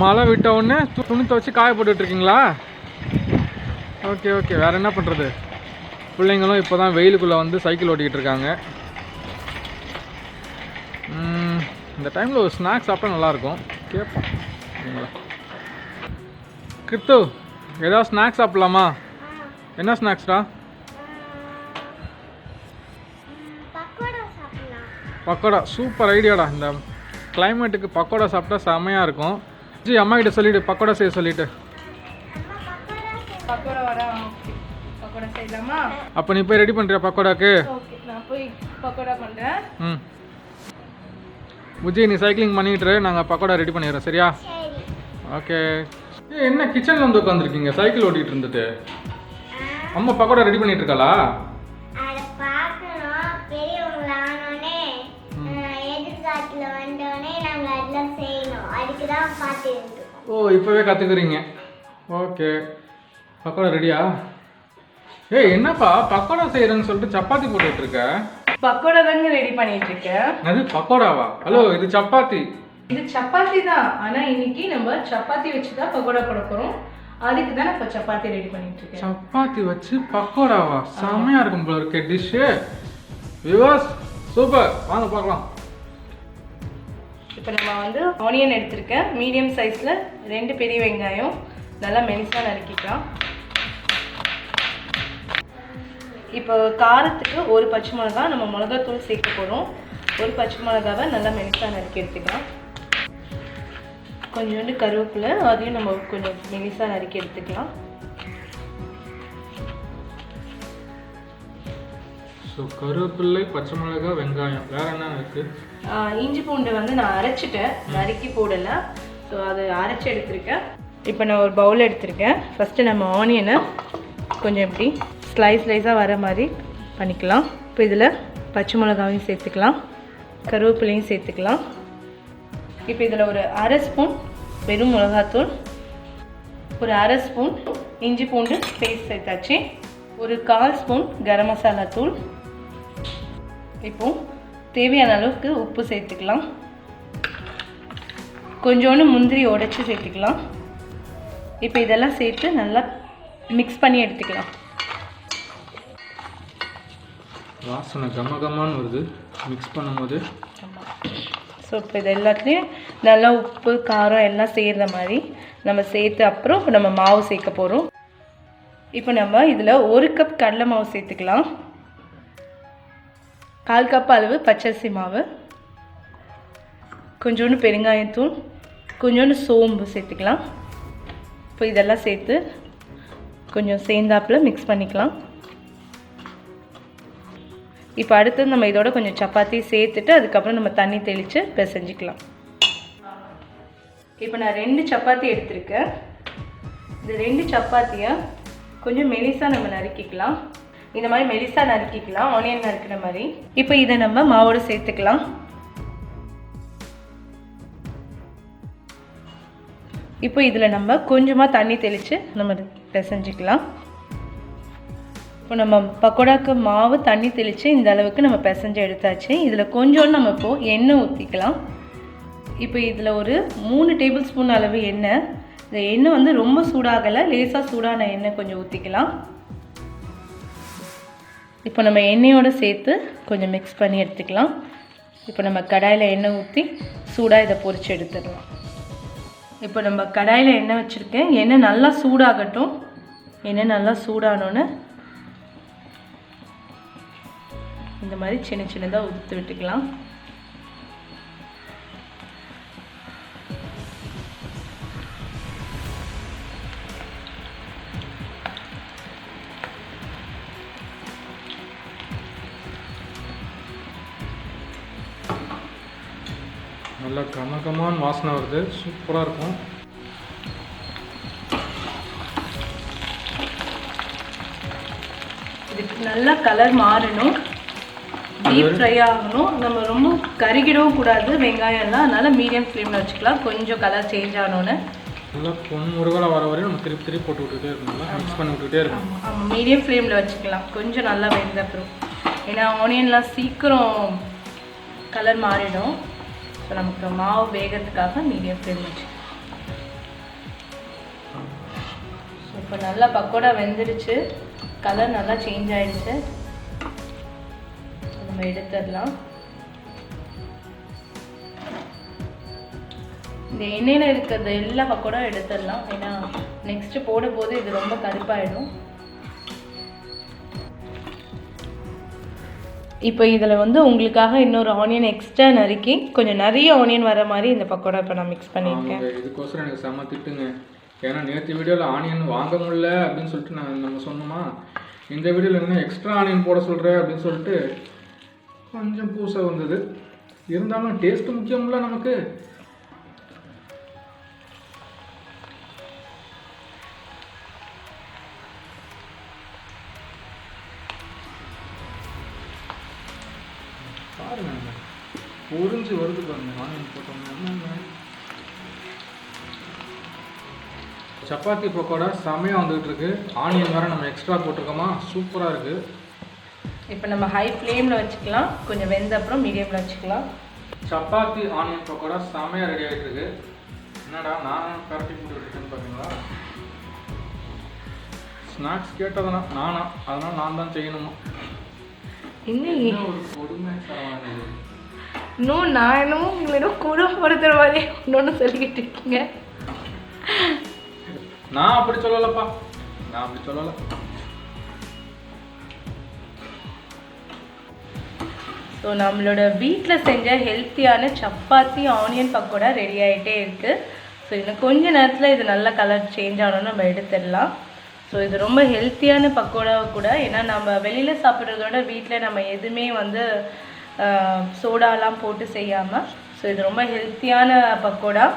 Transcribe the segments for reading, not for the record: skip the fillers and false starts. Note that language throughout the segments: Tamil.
மழை விட்ட உடனே துணி துவச்சி காய போட்டுட்ருக்கீங்களா? Okay okay. வேறு என்ன பண்ணுறது, பிள்ளைங்களும் இப்போ தான் வெயிலுக்குள்ளே வந்து சைக்கிள் ஓட்டிக்கிட்டு இருக்காங்க. இந்த டைமில் ஒரு ஸ்நாக்ஸ் சாப்பிட்டா நல்லாயிருக்கும். கேட்போம் சரிங்களா? கிருத்து, ஏதாவது ஸ்நாக்ஸ் சாப்பிட்லாமா? என்ன ஸ்நாக்ஸ்டா? பக்கோடா. சூப்பர் ஐடியாடா. இந்த கிளைமேட்டுக்கு பக்கோடா சாப்பிட்டா செம்மையாக இருக்கும். ஜி, அம்மா கிட்ட சொல்லிவிடு பக்கோடா செய்ய சொல்லிவிட்டு. அப்போ நீ போய் ரெடி பண்ணுறியா பக்கோடாக்கு? ம். புஜி, நீ சைக்கிளிங் பண்ணிக்கிட்டு நாங்கள் பக்கோடா ரெடி பண்ணிடுறோம். சரியா? ஓகே. என்ன கிச்சனில் வந்து உட்காந்துருக்கீங்க சைக்கிள் ஓட்டிகிட்டு இருந்துட்டு? அம்மா பக்கோடா ரெடி பண்ணிட்டு இருக்காளா? ஓ, இப்போவே கற்றுக்குறீங்க. ஓகே. பக்கோடா ரெடியா? ஏய், என்னப்பா பக்கோடா செய்கிறேன்னு சொல்லிட்டு சப்பாத்தி போட்டுட்டு இருக்க? பக்கோடா தாங்க ரெடி பண்ணிட்டு இருக்கேன். அது பக்கோடாவா? ஹலோ, இது சப்பாத்தி. இது சப்பாத்தி தான், ஆனால் இன்னைக்கு நம்ம சப்பாத்தி வச்சு தான் பக்கோடா போட போகிறோம். அதுக்கு தான் இப்போ சப்பாத்தி ரெடி பண்ணிட்டு இருக்கேன். சப்பாத்தி வச்சு பக்கோடாவா? செம்மையாக இருக்கும் போல இருக்க டிஷ்ஷு. விவாஸ் சூப்பர். வாங்க பார்க்கலாம். இப்போ நம்ம வந்து ஆனியன் எடுத்திருக்கேன். மீடியம் சைஸில் 2 பெரிய வெங்காயம் நல்லா மெலிசாக நறுக்கிக்கலாம். இப்போ காரத்துக்கு 1 பச்சை மிளகா, நம்ம மிளகாத்தூள் சேர்க்க போகிறோம். 1 பச்சை மிளகாவை நல்லா மெலிசாக நறுக்கி எடுத்துக்கலாம். கொஞ்சோண்டு கருவேப்பிலை, அதையும் நம்ம கொஞ்சம் மெலிசாக நறுக்கி எடுத்துக்கலாம். ஸோ கருவேப்பிலை, பச்சை மிளகா, வெங்காயம், வேறு என்ன இருக்குது? இஞ்சி பூண்டு வந்து நான் அரைச்சிட்டேன், நறுக்கி போடலை. ஸோ அது அரைச்சி எடுத்துருக்கேன். இப்போ நான் ஒரு பவுல் எடுத்திருக்கேன். ஃபஸ்ட்டு நம்ம ஆனியனை கொஞ்சம் எப்படி ஸ்லைஸாக வர மாதிரி பண்ணிக்கலாம். இப்போ இதில் பச்சை மிளகாவையும் சேர்த்துக்கலாம், கருவேப்பிலையும் சேர்த்துக்கலாம். இப்போ இதில் ஒரு 1/2 ஸ்பூன் வெறும் மிளகாத்தூள், ஒரு 1/2 ஸ்பூன் இஞ்சி பூண்டு பேஸ்ட் சேர்த்தாச்சு, ஒரு 1/4 ஸ்பூன் கரம் மசாலா தூள். இப்போ தேவையான அளவுக்கு உப்பு சேர்த்துக்கலாம். கொஞ்சோண்டு முந்திரி உடைச்சி சேர்த்துக்கலாம். இப்போ இதெல்லாம் சேர்த்து நல்லா மிக்ஸ் பண்ணி எடுத்துக்கலாம். வாசனை கமகமான்னு வருது மிக்ஸ் பண்ணும்போது. ஸோ இப்போ இது எல்லாத்துலேயும் நல்லா உப்பு காரம் எல்லாம் சேர்கிற மாதிரி நம்ம சேர்த்து அப்புறம் இப்போ நம்ம மாவு சேர்க்க போகிறோம். இப்போ நம்ம இதில் 1 கப் கடலை மாவு சேர்த்துக்கலாம், 1/4 கப் அளவு பச்சரிசி மாவு, கொஞ்சோண்டு பெருங்காயத்தூள், கொஞ்சோண்டு சோம்பு சேர்த்துக்கலாம். இப்போ இதெல்லாம் சேர்த்து கொஞ்சம் சேர்ந்தாப்பில் மிக்ஸ் பண்ணிக்கலாம். இப்போ அடுத்து நம்ம இதோட கொஞ்சம் சப்பாத்தி சேர்த்துட்டு அதுக்கப்புறம் நம்ம தண்ணி தெளித்து பிசைஞ்சிக்கலாம். இப்போ நான் 2 சப்பாத்தி எடுத்திருக்கேன். இந்த 2 சப்பாத்தியை கொஞ்சம் மெலிசாக நம்ம நறுக்கிக்கலாம். இந்த மாதிரி மெலிசாக நறுக்கிக்கலாம், ஆனியன் நறுக்கிற மாதிரி. இப்போ இதை நம்ம மாவோடு சேர்த்துக்கலாம். இப்போ இதில் நம்ம கொஞ்சமாக தண்ணி தெளித்து நம்ம பிசைஞ்சிக்கலாம். இப்போ நம்ம பக்கோடாக்கு மாவு தண்ணி தெளித்து இந்த அளவுக்கு நம்ம பிசைஞ்சு எடுத்தாச்சு. இதில் கொஞ்சோண்டு நம்ம இப்போது எண்ணெய் ஊற்றிக்கலாம். இப்போ இதில் ஒரு 3 டேபிள் ஸ்பூன் அளவு எண்ணெய். இந்த எண்ணெய் வந்து ரொம்ப சூடாகலை, லேசாக சூடான எண்ணெய் கொஞ்சம் ஊற்றிக்கலாம். இப்போ நம்ம எண்ணெயோடு சேர்த்து கொஞ்சம் மிக்ஸ் பண்ணி எடுத்துக்கலாம். இப்போ நம்ம கடாயில் எண்ணெய் ஊற்றி சூடாக இதை பொரித்து எடுத்துடலாம். இப்போ நம்ம கடாயில் எண்ணெய் வச்சுருக்கேன். எண்ணெய் நல்லா சூடாகட்டும். எண்ணெய் நல்லா சூடானோன்னு இந்த மாதிரி சின்ன சின்னதாக உதுத்து விட்டுக்கலாம். நல்லா கமகமான வாசனை வருது, சூப்பராக இருக்கும். இதுக்கு நல்லா கலர் மாறணும், டீப் ஃப்ரை ஆகணும். நம்ம ரொம்ப கருகிடவும் கூடாது வெங்காயம்லாம், அதனால் மீடியம் ஃப்ளேமில் வச்சுக்கலாம். கொஞ்சம் கலர் சேஞ்ச் ஆனோன்னு நல்லா பொன்முருகலாக வர வரையும் நம்ம திருப்பி போட்டு விட்டுக்கிட்டே இருக்கணும், மிக்ஸ் பண்ணி விட்டுக்கிட்டே இருக்கணும். ஆமாம், மீடியம் ஃப்ளேமில் வச்சுக்கலாம். கொஞ்சம் நல்லா வெந்த அப்புறம், ஏன்னா ஆனியன்லாம் சீக்கிரம் கலர் மாறிடும். ஸோ நமக்கு மாவு வேகிறதுக்காக மீடியம் ஃப்ளேம் வச்சுக்கலாம். இப்போ நல்லா பக்கோடா வெந்துடுச்சு, கலர் நல்லா சேஞ்ச் ஆயிடுச்சு. நம்ம எடுத்துடலாம். இந்த எண்ணெயில் இருக்கிறது எல்லா பக்கோடா எடுத்துடலாம், ஏன்னா நெக்ஸ்ட்டு போடும்போது இது ரொம்ப கருப்பாயிடும். இப்போ இதில் வந்து உங்களுக்காக இன்னொரு ஆனியன் எக்ஸ்ட்ரா நறுக்கி கொஞ்சம் நிறைய ஆனியன் வர மாதிரி இந்த பக்கோடா இப்போ நான் மிக்ஸ் பண்ணியிருக்கேன். இதுக்கோசரம் எனக்கு செம்ம திட்டுங்க. ஏன்னா நேற்று வீடியோவில் ஆனியன் வாங்க முடியல அப்படின்னு சொல்லிட்டு நம்ம சொன்னோமா, இந்த வீடியோவில் என்ன எக்ஸ்ட்ரா ஆனியன் போட சொல்கிறேன் அப்படின்னு சொல்லிட்டு கொஞ்சம் பூசை வந்தது. இருந்தாலும் டேஸ்ட்டு முக்கியமில்ல நமக்கு. பாருங்க உறிஞ்சி வருது பாருங்க ஆனியன் போட்டோம்னா. சப்பாத்தி பக்கோடா செமையாக வந்துகிட்டு இருக்கு. ஆனியன் வேறு நம்ம எக்ஸ்ட்ரா போட்டிருக்கோமா, சூப்பராக இருக்குது. இப்போ நம்ம ஹை ஃப்ளேமில் வச்சுக்கலாம், கொஞ்சம் வெந்த அப்புறம் மீடியமில் வச்சுக்கலாம். சப்பாத்தி ஆனியன் பக்கோடா செமையாக ரெடி ஆகிட்டு இருக்கு. என்னடா நான் கரட்டி போட்டுருக்கேன்னு பார்த்தீங்களா? ஸ்நாக்ஸ் கேட்டதுனா நானா, அதனால் நான் தான் செய்யணுமா? இன்னும் ஒரு கொடுமை தரவானது. இன்னும் நான் என்னமோ உங்களிடம் குடும்பப்படுத்துகிற மாதிரி ஒன்று சொல்லிக்கிட்டு இருக்கீங்க. நான் அப்படி சொல்லலப்பா, நான் அப்படி சொல்லலை. ஸோ நம்மளோட வீட்டில் செஞ்ச ஹெல்த்தியான சப்பாத்தி ஆனியன் பக்கோடா ரெடி ஆகிட்டே இருக்குது. ஸோ இன்னும் கொஞ்ச நேரத்தில் இது நல்ல கலர் சேஞ்ச் ஆகணும்னு நம்ம எடுத்துடலாம். ஸோ இது ரொம்ப ஹெல்த்தியான பக்கோடா கூட, ஏன்னா நம்ம வெளியில் சாப்பிட்றதோட வீட்டில் நம்ம எதுவுமே வந்து சோடாலாம் போட்டு செய்யாமல், ஸோ இது ரொம்ப ஹெல்த்தியான பக்கோடா.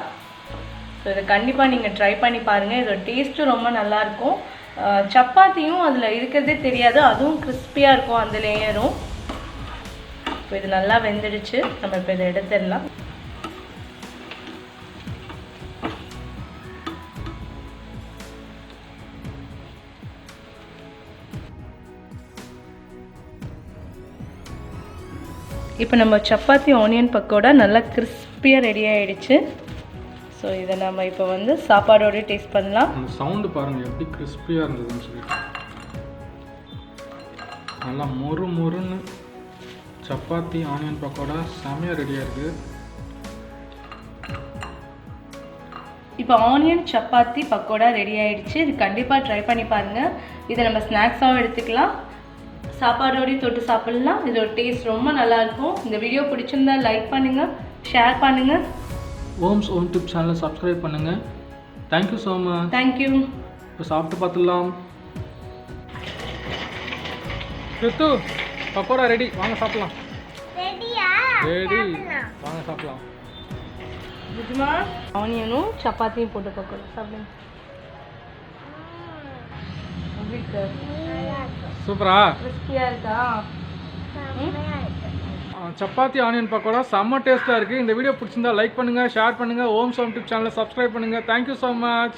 ஸோ இதை கண்டிப்பாக நீங்கள் ட்ரை பண்ணி பாருங்கள். இதோட டேஸ்ட்டும் ரொம்ப நல்லாயிருக்கும். சப்பாத்தியும் அதில் இருக்கிறதே தெரியாது, அதுவும் கிறிஸ்பியாக இருக்கும் அந்த லேயரும். இப்போ இது நல்லா வெந்துடுச்சு, நம்ம இப்போ இதை எடுத்துடலாம். இப்போ நம்ம சப்பாத்தி ஆனியன் பக்கோடா நல்லா கிறிஸ்பியாக ரெடி ஆகிடுச்சு. ஸோ இதை நம்ம இப்போ வந்து சாப்பாடோடு டேஸ்ட் பண்ணலாம். அந்த சவுண்டு பாருங்கள் எப்படி கிறிஸ்பியாக இருந்ததுன்னு சொல்லிட்டு. நல்லா மொறு மொறுன்னு சப்பாத்தி ஆனியன் பக்கோடா செமையாக ரெடியாக இருக்குது. இப்போ ஆனியன் சப்பாத்தி பக்கோடா ரெடி ஆகிடுச்சு. இது கண்டிப்பாக ட்ரை பண்ணி பாருங்கள். இதை நம்ம ஸ்நாக்ஸாகவும் எடுத்துக்கலாம், சாப்பாடோடையும் தொட்டு சாப்பிட்லாம். இதோட டேஸ்ட் ரொம்ப நல்லாயிருக்கும். இந்த வீடியோ பிடிச்சிருந்தா லைக் பண்ணுங்கள், ஷேர் பண்ணுங்கள். ஓம்ஸ் ஓம் டிப் சேனலை சப்ஸ்கிரைப் பண்ணுங்கள். Thank you so much. தேங்க்யூ. இப்போ சாப்பிட்டு பார்த்துடலாம். ரித்து பக்கோடா ரெடி, வாங்க சாப்பிடலாம். ரெடி, வாங்க சாப்பிடலாம். புஜ்மா ஆனியனும் சப்பாத்தியும் போட்டு பக்கோடா சாப்பிடுங்க. சூப்பரா கிறிஸ்பியாக இருக்கா? சப்பாத்தி ஆனியன் பக்கோடா செம்ம டேஸ்ட்டாக இருக்குது. இந்த வீடியோ பிடிச்சிருந்தா லைக் பண்ணுங்கள், ஷேர் பண்ணுங்கள், ஓம்ஸ் ஓம் டிப் சேனலை சப்ஸ்கிரைப் பண்ணுங்கள். Thank you so much.